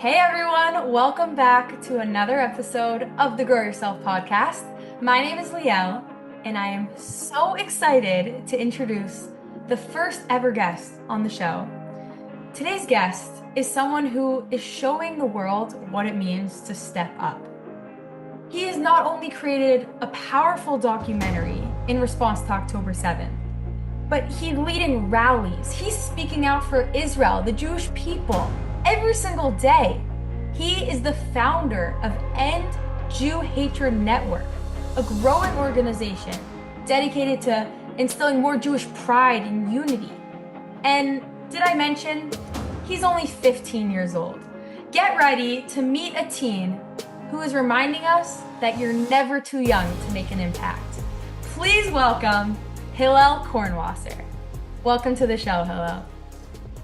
Hey everyone, welcome back to another episode of the Grow Yourself podcast. My name is Liel, and I am so excited to introduce the first ever guest on the show. Today's guest is someone who is showing the world what it means to step up. He has not only created a powerful documentary in response to October 7th, but he's leading rallies. He's speaking out for Israel, the Jewish people, every single day. He is the founder of End Jew Hatred Network, a growing organization dedicated to instilling more Jewish pride and unity. And did I mention, he's only 15 years old. Get ready to meet a teen who is reminding us that you're never too young to make an impact. Please welcome Hillel Kornwasser. Welcome to the show, Hillel.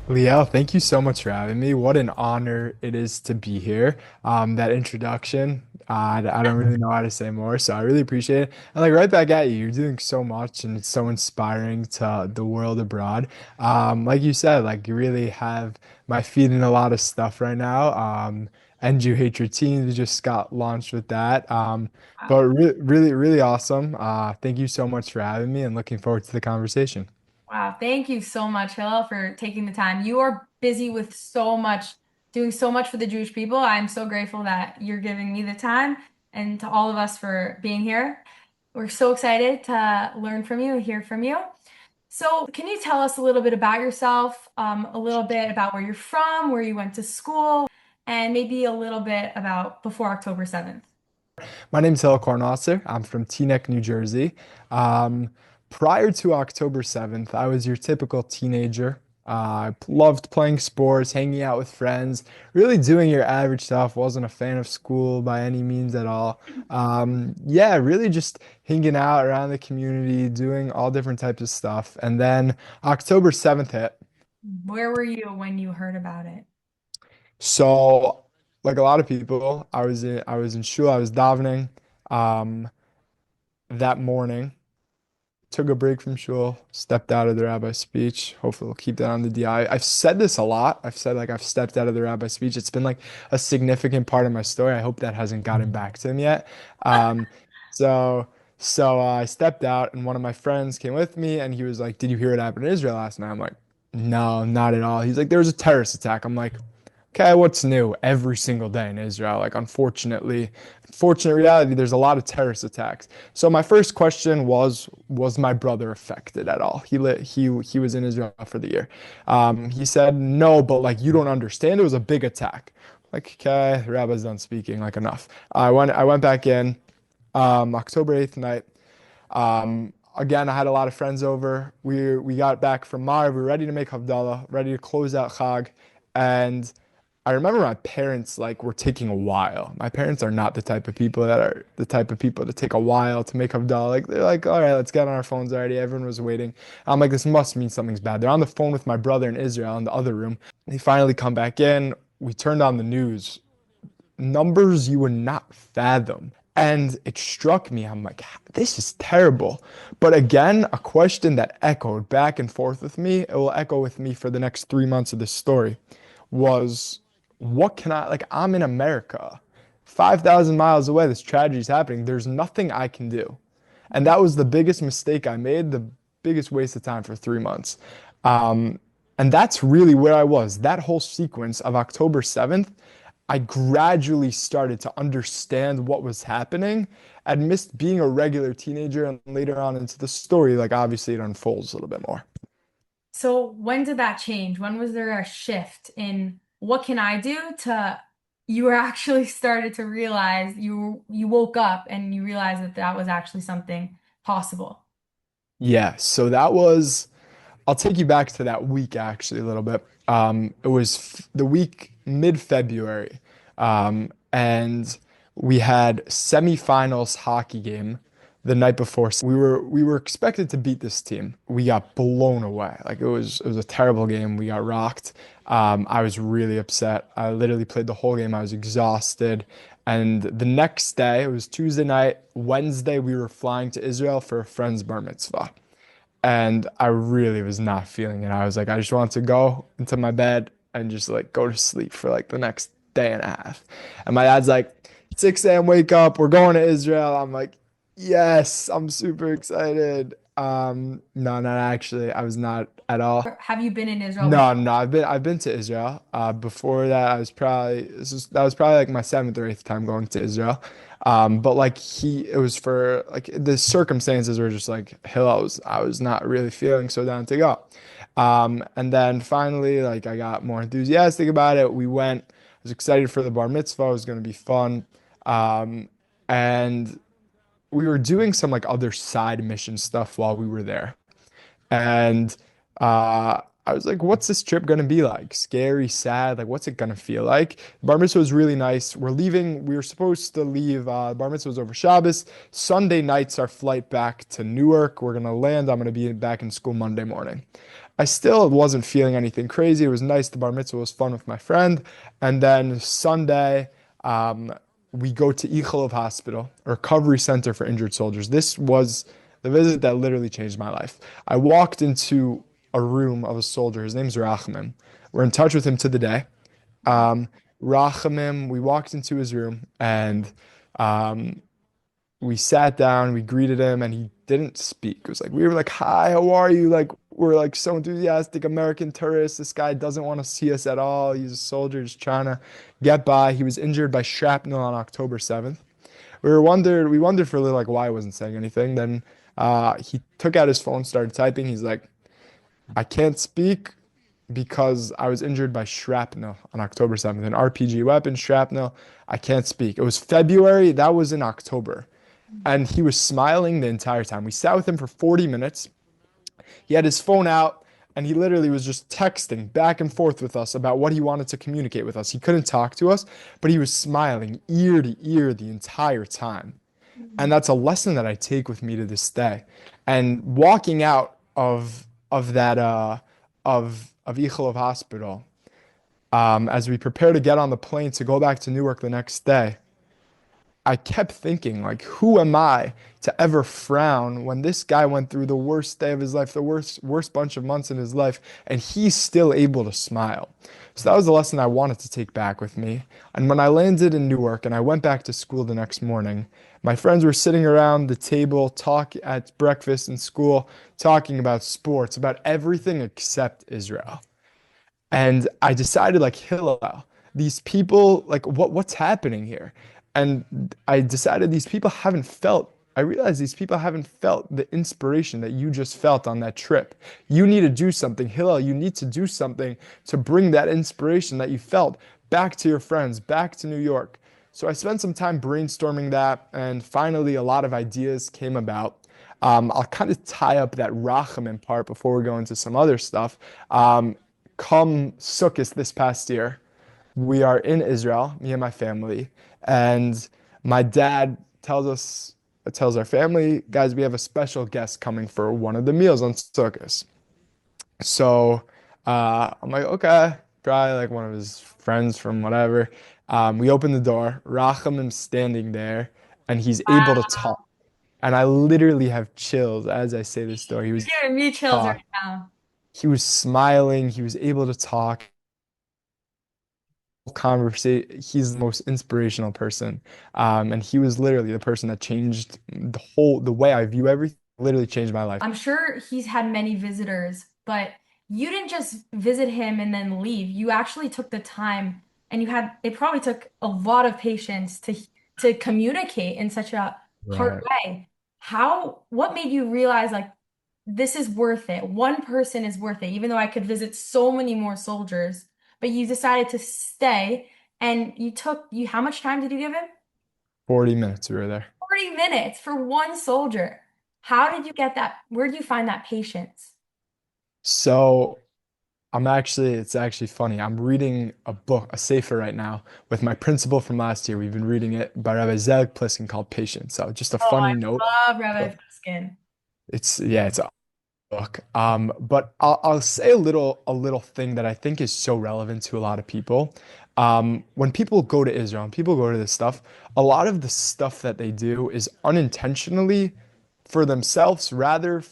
Liel, thank you so much for having me. What an honor it is to be here. That introduction, I don't really know how to say more, so I really appreciate it. And like right back at you, you're doing so much and it's so inspiring to the world abroad. Like you said, like you really have my feet in a lot of stuff right now. And You Hate Your Teens, we just got launched with that. But Wow. really awesome. Thank you so much for having me and looking forward to the conversation. Wow. Thank you so much, Hillel, for taking the time. You are busy with so much, doing so much for the Jewish people. I'm so grateful that you're giving me the time and to all of us for being here. We're so excited to learn from you and hear from you. So, can you tell us a little bit about yourself, a little bit about where you're from, where you went to school, and maybe a little bit about before October 7th? My name's Hillel Kornwasser. I'm from Teaneck, New Jersey. Um, Prior to October 7th, I was your typical teenager. I loved playing sports, hanging out with friends, really doing your average stuff. Wasn't a fan of school by any means at all. Yeah, really just hanging out around the community, doing all different types of stuff. And then October 7th hit. Where were you when you heard about it? So, like a lot of people, I was in shul, I was davening um, that morning. Took a break from shul, stepped out of the rabbi's speech. Hopefully, we'll keep that on the DI. I've said this a lot. I've said like I've stepped out of the rabbi's speech. It's been like a significant part of my story. I hope that hasn't gotten back to him yet. Um, so I stepped out, and one of my friends came with me, and he was like, "Did you hear what happened in Israel last night?" I'm like, "No, not at all." He's like, "There was a terrorist attack." I'm like, okay, what's new every single day in Israel? Like, unfortunate reality, there's a lot of terrorist attacks. So my first question was my brother affected at all? He was in Israel for the year. He said, no, but like, you don't understand. It was a big attack. Like, okay, the rabbi's done speaking, like enough. I went back in, October 8th night. Again, I had a lot of friends over. We got back from Mar. We were ready to make Havdalah, ready to close out Chag. And I remember my parents like were taking a while. My parents are not the type of people that are the type of people to take a while to make Havdalah. Like they're like, all right, let's get on our phones already. Everyone was waiting. I'm like, this must mean something's bad. They're on the phone with my brother in Israel in the other room. They finally come back in. We turned on the news. Numbers you would not fathom. And it struck me. I'm like, this is terrible. But again, a question that echoed back and forth with me, it will echo with me for the next 3 months of this story, was what can I, like, I'm in America, 5,000 miles away, this tragedy is happening. There's nothing I can do. And that was the biggest mistake I made, the biggest waste of time for 3 months. Um, and that's really where I was. That whole sequence of October 7th, I gradually started to understand what was happening and missed being a regular teenager. And later on into the story, like obviously it unfolds a little bit more. So when did that change? When was there a shift in what can I do to you were actually started to realize you woke up and you realized that that was actually something possible. Yeah, so that was, I'll take you back to that week actually a little bit. It was the week mid-February, and we had semifinals hockey game the night before. So we were expected to beat this team. We got blown away. Like it was a terrible game. We got rocked. I was really upset. I literally played the whole game. I was exhausted. And the next day, it was Tuesday night. Wednesday, we were flying to Israel for a friend's bar mitzvah. And I really was not feeling it. I was like, I just want to go into my bed and just like go to sleep for like the next day and a half. And my dad's like, 6 a.m. wake up, we're going to Israel. I'm like, yes, I'm super excited. No, not actually. I was not at all. Have you been in Israel before? No, no, I've been to Israel. Before that, that was probably like my seventh or eighth time going to Israel. But like it was for like the circumstances were just like I was not really feeling so down to go. And then finally, like I got more enthusiastic about it. We went. I was excited for the bar mitzvah. It was going to be fun. Um, and we were doing some like other side mission stuff while we were there. And I was like, what's this trip gonna be like? Scary, sad, like what's it gonna feel like? Bar mitzvah was really nice. We're leaving, we were supposed to leave, bar mitzvah was over Shabbos. Sunday night's our flight back to Newark. We're gonna land. I'm gonna be back in school Monday morning. I still wasn't feeling anything crazy. It was nice. The bar mitzvah was fun with my friend. And then Sunday, um, we go to Hillel Hospital, a recovery center for injured soldiers. This was the visit that literally changed my life. I walked into a room of a soldier. His name's Rachamim. We're in touch with him to the day. Wow. Um, Rachamim, we walked into his room and um, we sat down, we greeted him, and he didn't speak. It was like we were like, "Hi, how are you?" Like we're like so enthusiastic American tourists. This guy doesn't want to see us at all. He's a soldier just trying to get by. He was injured by shrapnel on October 7th. We wondered for a little like why he wasn't saying anything. Then he took out his phone, started typing. He's like, I can't speak because I was injured by shrapnel on October 7th, an RPG weapon, shrapnel. I can't speak. It was February, that was in October. And he was smiling the entire time. We sat with him for 40 minutes. He had his phone out and he literally was just texting back and forth with us about what he wanted to communicate with us. He couldn't talk to us, but he was smiling ear to ear the entire time. And that's a lesson that I take with me to this day. And walking out of that of Ichilov Hospital, as we prepare to get on the plane to go back to Newark the next day, I kept thinking, like, who am I to ever frown when this guy went through the worst day of his life, the worst bunch of months in his life, and he's still able to smile. So that was the lesson I wanted to take back with me. And when I landed in Newark and I went back to school the next morning, my friends were sitting around the table, talk at breakfast in school, talking about sports, about everything except Israel. And I decided, like, Hillel, these people, like, what's happening here? And I decided I realized these people haven't felt the inspiration that you just felt on that trip. You need to do something. Hillel, you need to do something to bring that inspiration that you felt back to your friends, back to New York. So I spent some time brainstorming that, and finally a lot of ideas came about. I'll kind of tie up that Rachamim part before we go into some other stuff. Come Sukkot this past year, we are in Israel, me and my family, and my dad tells our family, guys, we have a special guest coming for one of the meals on Sukkot. So I'm like, okay, probably like one of his friends from whatever. We open the door, Rachamim's standing there, and he's able to Wow. talk. And I literally have chills as I say this story. He was You're giving me chills right talk. now. He was smiling. He was able to talk. Conversation. He's the most inspirational person. And he was literally the person that changed the way I view everything, literally changed my life. I'm sure he's had many visitors, but you didn't just visit him and then leave. You actually took the time and it probably took a lot of patience to communicate in such a hard Right. way. What made you realize like this is worth it? One person is worth it, even though I could visit so many more soldiers, but you decided to stay and how much time did you give him? 40 minutes we were there. 40 minutes for one soldier. How did you get that? Where did you find that patience? So it's actually funny. I'm reading a book, a sefer right now with my principal from last year. We've been reading it by Rabbi Zelig Pliskin called Patience. So just a Oh, funny note. I love Rabbi Fuskin. It's a book. But I'll say a little thing that I think is so relevant to a lot of people. When people go to Israel and people go to this stuff, a lot of the stuff that they do is unintentionally for themselves, rather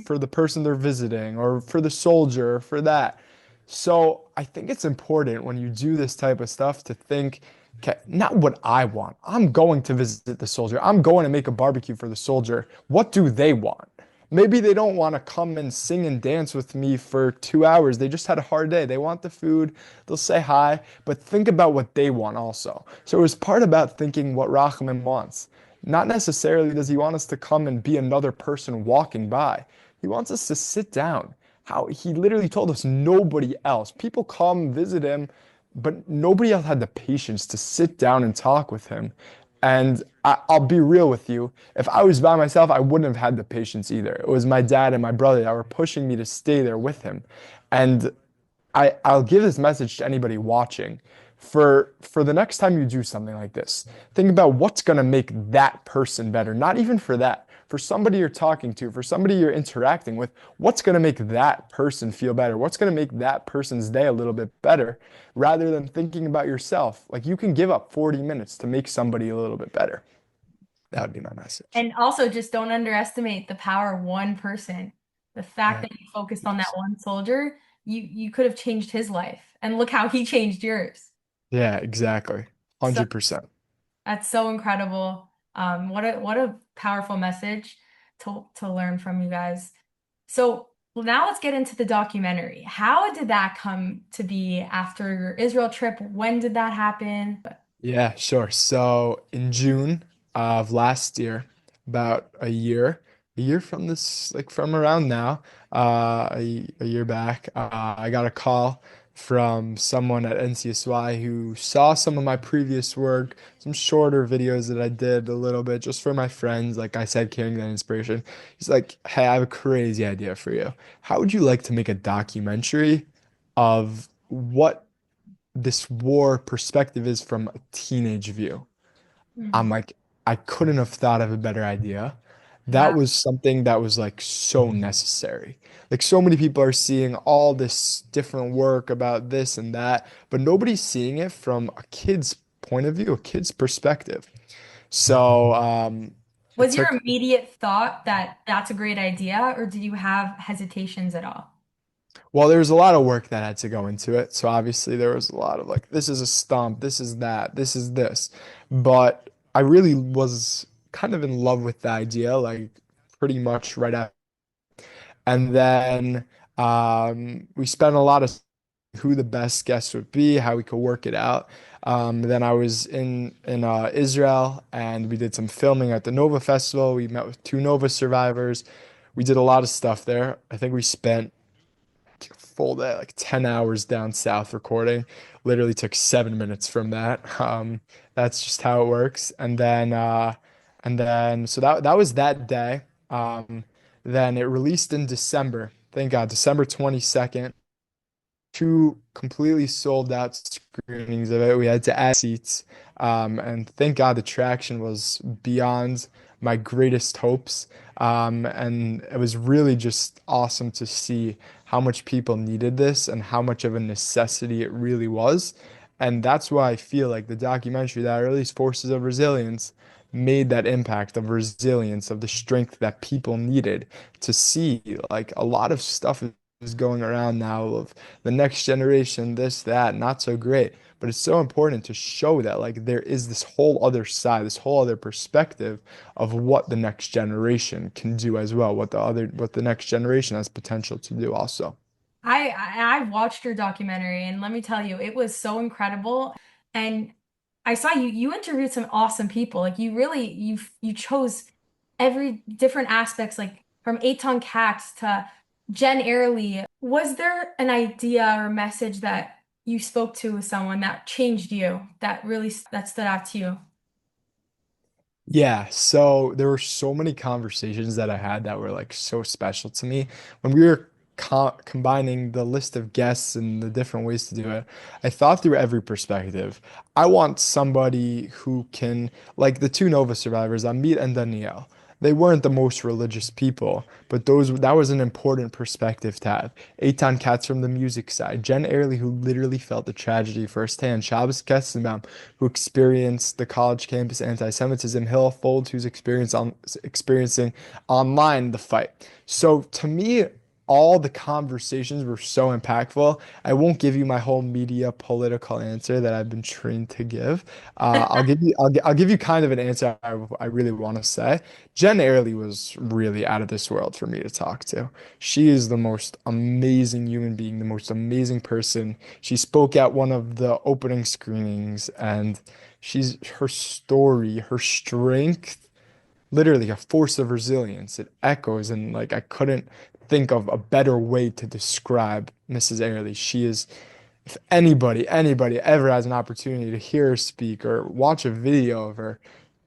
for the person they're visiting or for the soldier or for that. So I think it's important when you do this type of stuff to think, okay, not what I want. I'm going to visit the soldier. I'm going to make a barbecue for the soldier. What do they want? Maybe they don't want to come and sing and dance with me for 2 hours. They just had a hard day. They want the food. They'll say hi, but think about what they want also. So it was part about thinking what Rahman wants. Not necessarily does he want us to come and be another person walking by. He wants us to sit down. How he literally told us nobody else. People come visit him, but nobody else had the patience to sit down and talk with him. And I'll be real with you. If I was by myself, I wouldn't have had the patience either. It was my dad and my brother that were pushing me to stay there with him. And I'll give this message to anybody watching. For the next time you do something like this, think about what's going to make that person better. Not even for that. For somebody you're talking to, for somebody you're interacting with, what's going to make that person feel better? What's going to make that person's day a little bit better rather than thinking about yourself? Like you can give up 40 minutes to make somebody a little bit better. That would be my message. And also just don't underestimate the power of one person. The fact Yeah. that you focused on that one soldier, you could have changed his life. And look how he changed yours. Yeah, exactly. So 100%. that's so incredible. What a powerful message to learn from you guys. So well, now let's get into the documentary. How did that come to be after your Israel trip? When did that happen? Yeah, sure. So in June of last year, about a year from this, like from around now, a year back, I got a call from someone at NCSY who saw some of my previous work, some shorter videos that I did a little bit just for my friends, like I said, carrying that inspiration. He's like, "Hey, I have a crazy idea for you. How would you like to make a documentary of what this war perspective is from a teenage view?" I'm Mhm. like, I couldn't have thought of a better idea. Wow. That was something that was like so necessary. Like so many people are seeing all this different work about this and that, but nobody's seeing it from a kid's point of view, a kid's perspective. So it Was your took immediate thought that that's a great idea, or did you have hesitations at all? Well, there was a lot of work that had to go into it. So obviously there was a lot of like, this is a stump, this is that, this is this. But I really was kind of in love with the idea, like pretty much right after. And then we spent a lot of who the best guest would be, how we could work it out. Then I was in Israel and we did some filming at the Nova Festival. We met with two Nova survivors. We did a lot of stuff there. I think we spent full day, like 10 hours down south recording. Literally took 7 minutes from that. That's just how it works. And then so that was that day. Then it released in December. Thank God, December 22nd. Two completely sold out screenings of it. We had to add seats. And thank God the traction was beyond my greatest hopes. And it was really just awesome to see how much people needed this and how much of a necessity it really was. And that's why I feel like the documentary that I released, Forces of Resilience, made that impact of resilience, of the strength that people needed to see. Like a lot of stuff is going around now of the next generation, this, that, not so great. But it's so important to show that like there is this whole other side, this whole other perspective of what the next generation can do as well, what the next generation has potential to do also. I watched your documentary and let me tell you, it was so incredible. And I saw you interviewed some awesome people. Like you chose every different aspects, like from Eitan Katz to Jen Early. Was there an idea or message that you spoke to with someone that changed you, that really that stood out to you? Yeah, so there were so many conversations that I had that were like so special to me. When we were combining the list of guests and the different ways to do it, I thought through every perspective. I want somebody who can, like the two Nova survivors, Amit and Danielle. They weren't the most religious people, but that was an important perspective to have. Eitan Katz from the music side, Jen Early, who literally felt the tragedy firsthand, Shabbos Kesselbaum, who experienced the college campus anti-Semitism, Hillel Folds, who's experiencing online the fight. So to me, all the conversations were so impactful. I won't give you my whole media political answer that I've been trained to give. I'll give you kind of an answer I really want to say. Jen Airley was really out of this world for me to talk to. She is the most amazing human being, the most amazing person. She spoke at one of the opening screenings, and her story, her strength, literally a force of resilience. It echoes, and like I couldn't think of a better way to describe Mrs. Airley. She is, if anybody ever has an opportunity to hear her speak or watch a video of her,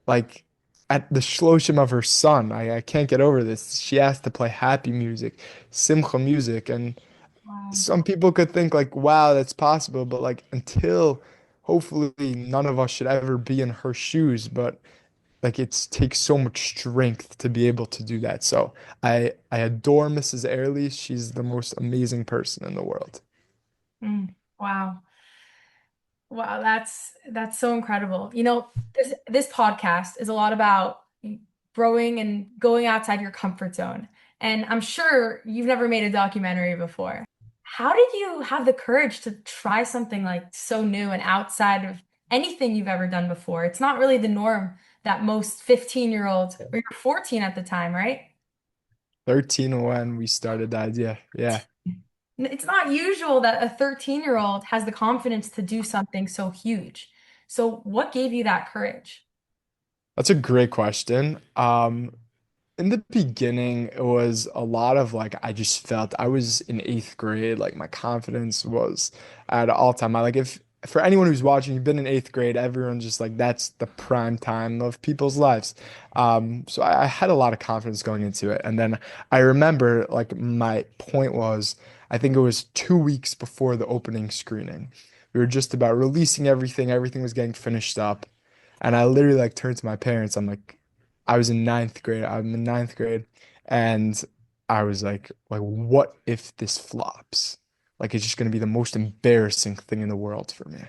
like at the shloshim of her son, I can't get over this. She asked to play happy music, simcha music, and Wow. some people could think like, wow, that's possible, but like until hopefully none of us should ever be in her shoes, but like it takes so much strength to be able to do that. So I adore Mrs. Airley. She's the most amazing person in the world. Wow. Wow, that's so incredible. This podcast is a lot about growing and going outside your comfort zone. And I'm sure you've never made a documentary before. How did you have the courage to try something like so new and outside of anything you've ever done before? It's not really the norm that most 15-year-olds, or you're 14 at the time, right? 13 when we started the idea. Yeah. It's not usual that a 13-year-old has the confidence to do something so huge. So what gave you that courage? That's a great question. In the beginning, it was a lot of like I just felt I was in eighth grade, like my confidence was at an all time. I like if for anyone who's watching, you've been in eighth grade, everyone's just like that's the prime time of people's lives. So I had a lot of confidence going into it. And then I remember like my point was, I think it was 2 weeks before the opening screening. We were just about releasing everything, everything was getting finished up. And I literally like turned to my parents. I'm like, I was in ninth grade. I'm in ninth grade, and I was like, what if this flops? Like, it's just gonna be the most embarrassing thing in the world for me.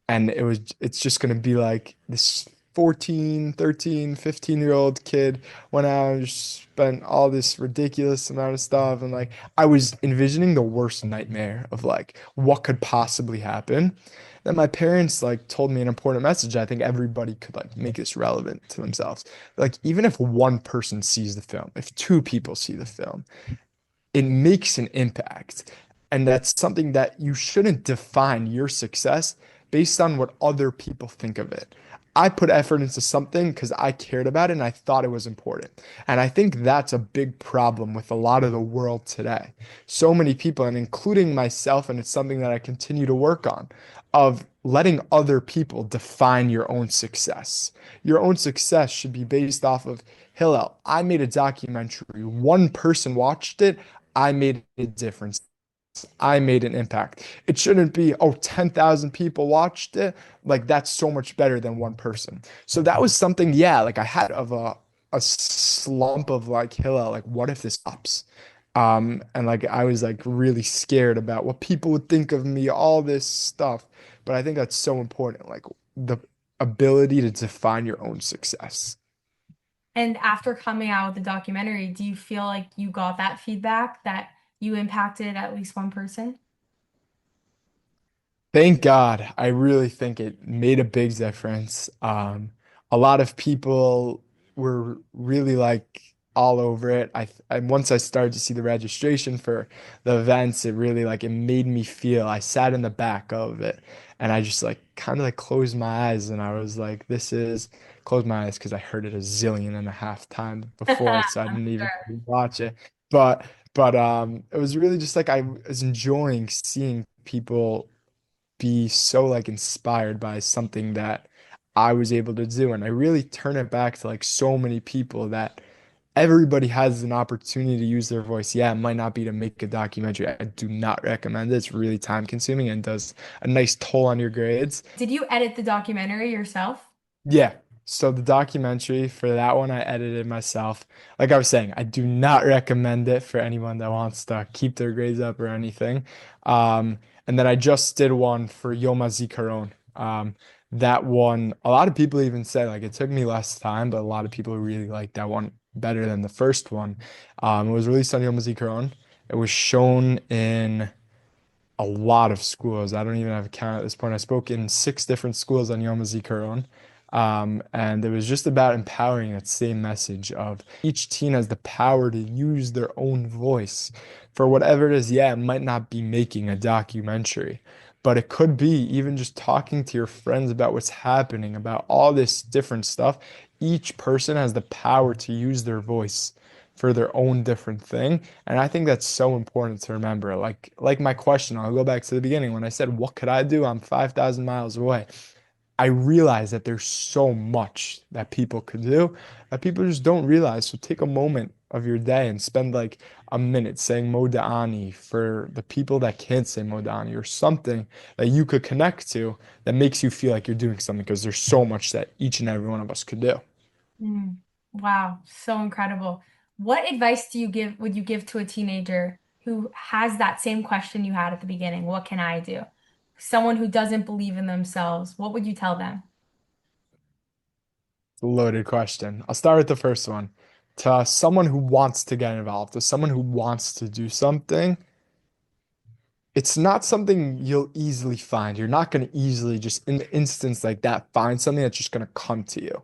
And it's just gonna be like this 14, 13, 15-year-old kid went out and just spent all this ridiculous amount of stuff. And like, I was envisioning the worst nightmare of like what could possibly happen. Then my parents like told me an important message. I think everybody could like make this relevant to themselves. Like, even if one person sees the film, if two people see the film, it makes an impact. And that's something that you shouldn't define your success based on what other people think of it. I put effort into something because I cared about it and I thought it was important. And I think that's a big problem with a lot of the world today. So many people, and including myself, and it's something that I continue to work on, of letting other people define your own success. Your own success should be based off of Hillel. I made a documentary. One person watched it. I made a difference. I made an impact. It shouldn't be, oh, 10,000 people watched it. Like that's so much better than one person. So that was something, yeah, like I had of a slump of like, Hillel, like what if this stops? And like I was like really scared about what people would think of me, all this stuff. But I think that's so important, like the ability to define your own success. And after coming out with the documentary, do you feel like you got that feedback that you impacted at least one person? Thank God. I really think it made a big difference. A lot of people were really like all over it. And once I started to see the registration for the events, it really like it made me feel. I sat in the back of it, and I just like kind of like closed my eyes, and I was like, "This is." Closed my eyes because I heard it a zillion and a half times before, so I didn't even Sure. watch it. But it was really just like I was enjoying seeing people be so like inspired by something that I was able to do. And I really turn it back to like so many people that everybody has an opportunity to use their voice. Yeah, it might not be to make a documentary. I do not recommend it. It's really time consuming and does a nice toll on your grades. Did you edit the documentary yourself? Yeah. So the documentary for that one I edited myself. Like I was saying, I do not recommend it for anyone that wants to keep their grades up or anything. And then I just did one for Yom HaZikaron. That one, a lot of people even say like it took me less time, but a lot of people really like that one better than the first one. It was released on Yom HaZikaron. It was shown in a lot of schools. I don't even have a count at this point. I spoke in 6 different schools on Yom HaZikaron. And it was just about empowering that same message of each teen has the power to use their own voice for whatever it is. Yeah, it might not be making a documentary, but it could be even just talking to your friends about what's happening, about all this different stuff. Each person has the power to use their voice for their own different thing. And I think that's so important to remember. Like my question, I'll go back to the beginning when I said, what could I do? I'm 5,000 miles away. I realize that there's so much that people could do that people just don't realize. So take a moment of your day and spend like a minute saying Moda'ani for the people that can't say Moda'ani or something that you could connect to that makes you feel like you're doing something because there's so much that each and every one of us could do. Mm. Wow, so incredible. What advice would you give to a teenager who has that same question you had at the beginning? What can I do? Someone who doesn't believe in themselves, what would you tell them? It's a loaded question. I'll start with the first one. To someone who wants to get involved, to someone who wants to do something, it's not something you'll easily find. You're not going to easily just in the instance like that find something that's just going to come to you.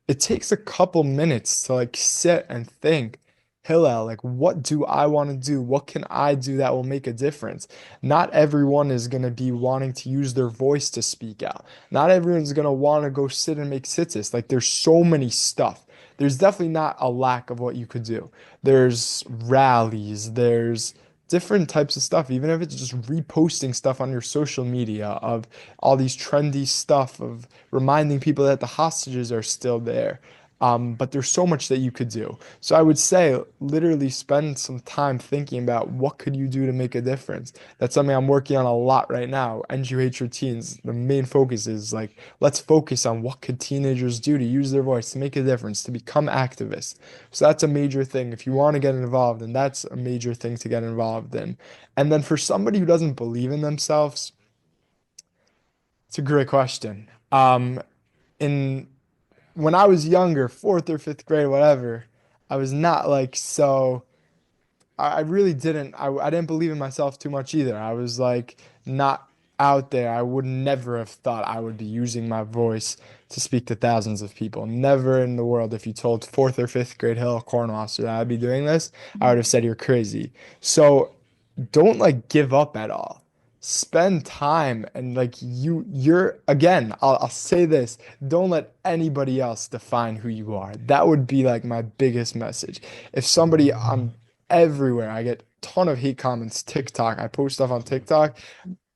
It takes a couple minutes to like sit and think, Hillel, like what do I want to do? What can I do that will make a difference? Not everyone is going to be wanting to use their voice to speak out. Not everyone's going to want to go sit and make tzitzis. Like there's so many stuff. There's definitely not a lack of what you could do. There's rallies, there's different types of stuff, even if it's just reposting stuff on your social media of all these trendy stuff of reminding people that the hostages are still there. But there's so much that you could do. So I would say literally spend some time thinking about what could you do to make a difference. That's something I'm working on a lot right now. NGH routines. The main focus is like, let's focus on what could teenagers do to use their voice, to make a difference, to become activists. So that's a major thing. If you want to get involved, and that's a major thing to get involved in. And then for somebody who doesn't believe in themselves, it's a great question. In when I was younger, fourth or fifth grade, whatever, I was not like so. I really didn't. I didn't believe in myself too much either. I was like not out there. I would never have thought I would be using my voice to speak to thousands of people. Never in the world. If you told fourth or fifth grade Hillel Kornwasser that I'd be doing this, I would have said you're crazy. So don't like give up at all. Spend time and like you're again, I'll say this, don't let anybody else define who you are. That would be like my biggest message. If somebody I'm everywhere, I get a ton of hate comments, TikTok, I post stuff on TikTok,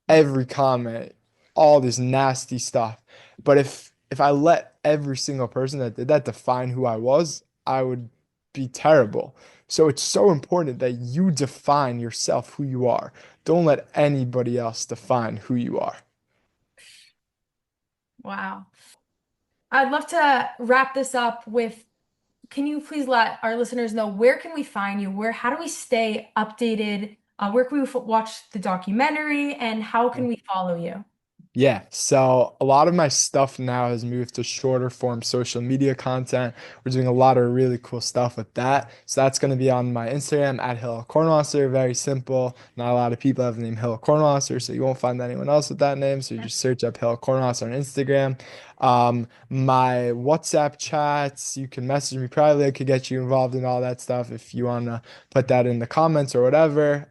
every comment, all this nasty stuff. But if I let every single person that did that define who I was, I would be terrible. So it's so important that you define yourself who you are. Don't let anybody else define who you are. Wow. I'd love to wrap this up with, can you please let our listeners know where can we find you? How do we stay updated? Where can we watch the documentary and how can we follow you? Yeah, so a lot of my stuff now has moved to shorter form social media content. We're doing a lot of really cool stuff with that. So that's going to be on my Instagram at Hillel Kornwasser. Very simple. Not a lot of people have the name Hillel Kornwasser, so you won't find anyone else with that name. So you just search up Hillel Kornwasser on Instagram. My WhatsApp chats, you can message me privately. I could get you involved in all that stuff if you want to put that in the comments or whatever.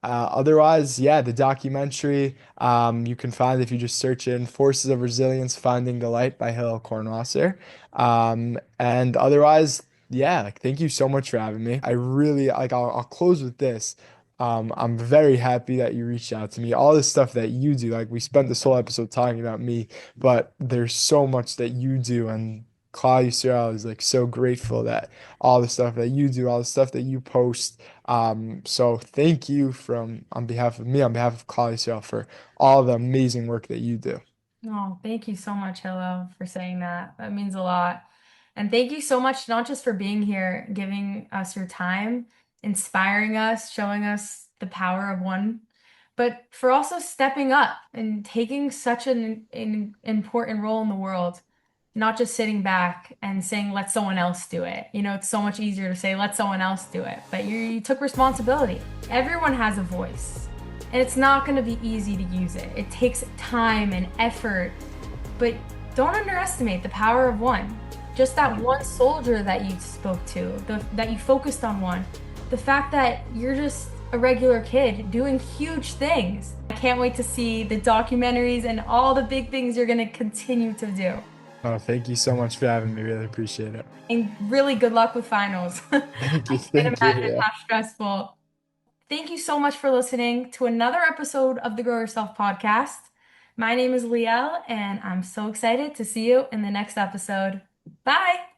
Otherwise, yeah, the documentary. You can find if you just search in Forces of Resilience Finding the Light by Hillel Kornwasser. And otherwise, yeah, like thank you so much for having me. I really like I'll close with this. I'm very happy that you reached out to me. All this stuff that you do, like we spent this whole episode talking about me, but there's so much that you do, and Claudia Yisrael is like so grateful that all the stuff that you do, all the stuff that you post. So thank you from on behalf of me, on behalf of Claudia Yisrael for all the amazing work that you do. Oh, thank you so much, Hillel, for saying that. That means a lot. And thank you so much, not just for being here, giving us your time, inspiring us, showing us the power of one, but for also stepping up and taking such an important role in the world. not just sitting back and saying, let someone else do it. It's so much easier to say, let someone else do it. But you took responsibility. Everyone has a voice, and it's not going to be easy to use it. It takes time and effort, but don't underestimate the power of one. Just that one soldier that you spoke to, that you focused on one. The fact that you're just a regular kid doing huge things. I can't wait to see the documentaries and all the big things you're going to continue to do. Oh, thank you so much for having me. Really appreciate it. And really good luck with finals. I Thank you. can't Thank you. imagine Yeah. how stressful. Thank you so much for listening to another episode of the Grow Yourself podcast. My name is Liel, and I'm so excited to see you in the next episode. Bye.